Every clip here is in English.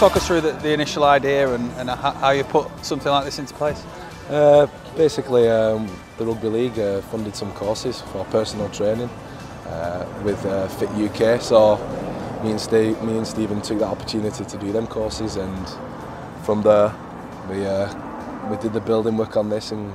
Talk us through the initial idea and how you put something like this into place. Basically, the Rugby League funded some courses for personal training with Fit UK, so me and Stephen took that opportunity to do them courses, and from there we did the building work on this, and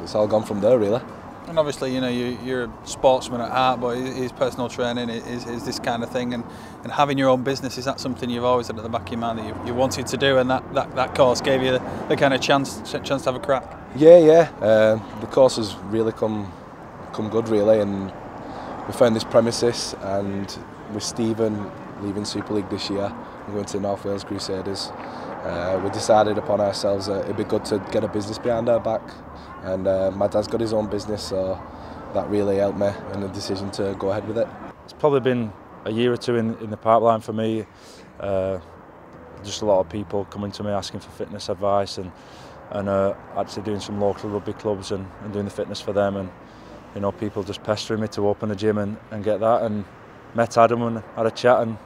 it's all gone from there really. And obviously, you know, you're a sportsman at heart, but is personal training is this kind of thing, and having your own business, is that something you've always had at the back of your mind that you wanted to do, and that course gave you the kind of chance to have a crack? Yeah. The course has really come good really, and we found this premises, and with Stephen leaving Super League this year and going to North Wales Crusaders, we decided upon ourselves that it'd be good to get a business behind our back, and my dad's got his own business, so that really helped me in the decision to go ahead with it. It's probably been a year or two in the pipeline for me. Just a lot of people coming to me asking for fitness advice, and actually doing some local rugby clubs and doing the fitness for them, and you know, people just pestering me to open a gym and get that, and met Adam and had a chat, and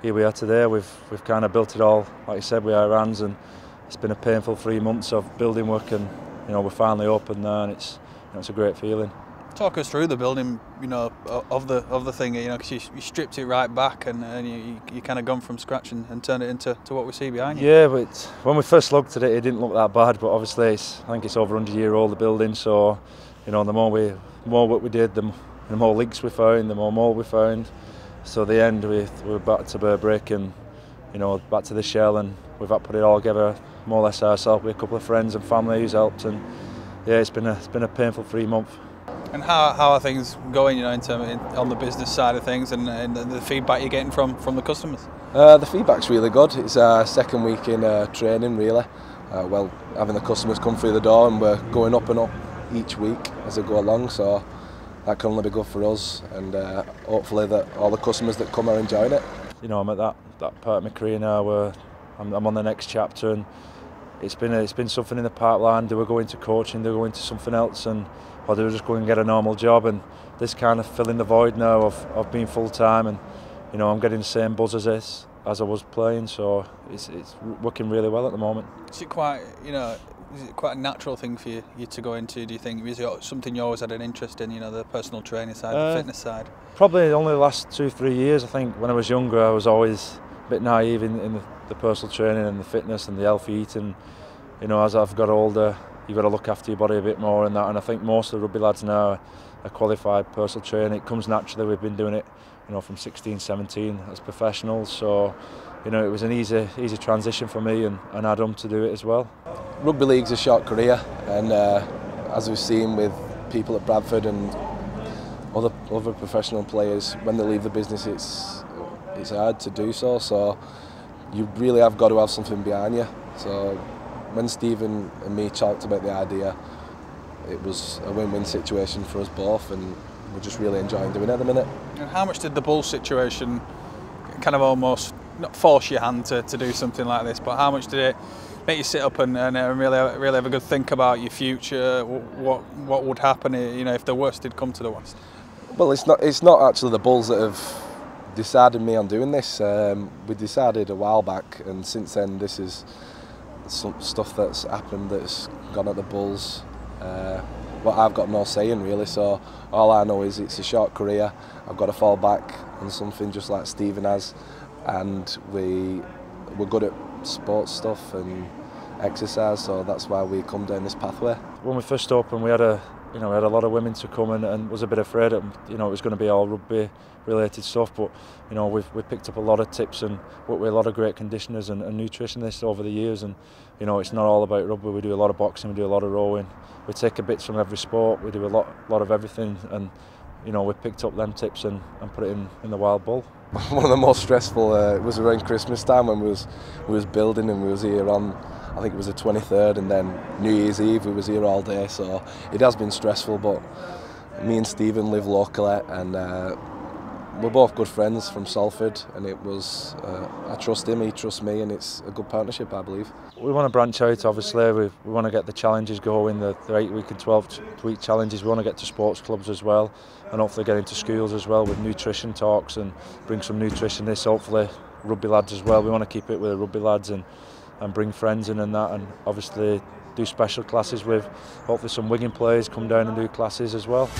here we are today. We've kind of built it all, like you said, with our hands, and it's been a painful 3 months of building work, and you know, we're finally open now, and it's a great feeling. Talk us through the building, you know, of the thing, you know, because you stripped it right back, and you kind of gone from scratch and turned it into what we see behind you. Yeah, but when we first looked at it, it didn't look that bad, but obviously I think it's over 100-year-old, the building, so you know, the more work we did, the more leaks we found, the more mould we found. So at the end we were back to bare brick, and you know, back to the shell, and we've had to put it all together more or less ourselves with a couple of friends and family who's helped, and yeah, it's been a painful 3 months. And how are things going, you know, on the business side of things, and the feedback you're getting from the customers? The feedback's really good. It's our second week in training really. Well, having the customers come through the door, and we're going up and up each week as they go along, so that can only be good for us, and hopefully that all the customers that come are enjoying it. You know, I'm at that part of my career now where I'm on the next chapter, and it's been something in the pipeline. Do we go into coaching? Do we go into something else? Or do we just go and get a normal job? And this kind of filling the void now of being full time, and you know, I'm getting the same buzz as I was playing, so it's working really well at the moment. Is it quite a natural thing for you to go into, do you think? Is it something you always had an interest in, you know, the personal training side, the fitness side? Probably only the last 2-3 years. I think when I was younger I was always a bit naive in the personal training and the fitness and the healthy eating. You know, as I've got older, you've got to look after your body a bit more and that, and I think most of the rugby lads now are qualified personal training. It comes naturally. We've been doing it, you know, from 16, 17 as professionals, so you know, it was an easy transition for me and Adam to do it as well. Rugby League's a short career, and as we've seen with people at Bradford and other professional players, when they leave the business, it's hard to do so. So you really have got to have something behind you. So when Stephen and me talked about the idea, it was a win-win situation for us both, and we're just really enjoying doing it at the minute. And how much did the bull situation kind of almost not force your hand to do something like this, but how much did it make you sit up and really have a good think about your future, what would happen, you know, if the worst did come to the worst? Well, it's not actually the Bulls that have decided me on doing this. We decided a while back, and since then this is some stuff that's happened that's gone at the Bulls. What I've got no say in really, so all I know is it's a short career. I've got to fall back on something just like Stephen has, and we're good at sports stuff and exercise, so that's why we come down this pathway. When we first opened, we had a lot of women to come and was a bit afraid that, you know, it was going to be all rugby related stuff, but you know, we've picked up a lot of tips and worked with a lot of great conditioners and nutritionists over the years, and you know, it's not all about rugby. We do a lot of boxing, we do a lot of rowing, we take a bit from every sport, we do a lot of everything, and you know, we picked up them tips and put it in the wild bull. One of the most stressful was around Christmas time when we was building, and we was here on, I think it was the 23rd, and then New Year's Eve we was here all day, so it has been stressful, but me and Stephen live locally, and we're both good friends from Salford, and it was I trust him, he trusts me, and it's a good partnership, I believe. We want to branch out, obviously. We want to get the challenges going, the 8-week and 12-week challenges. We want to get to sports clubs as well, and hopefully get into schools as well with nutrition talks and bring some nutritionists, hopefully rugby lads as well. We want to keep it with the rugby lads and bring friends in and that, and obviously do special classes with hopefully some Wigan players come down and do classes as well.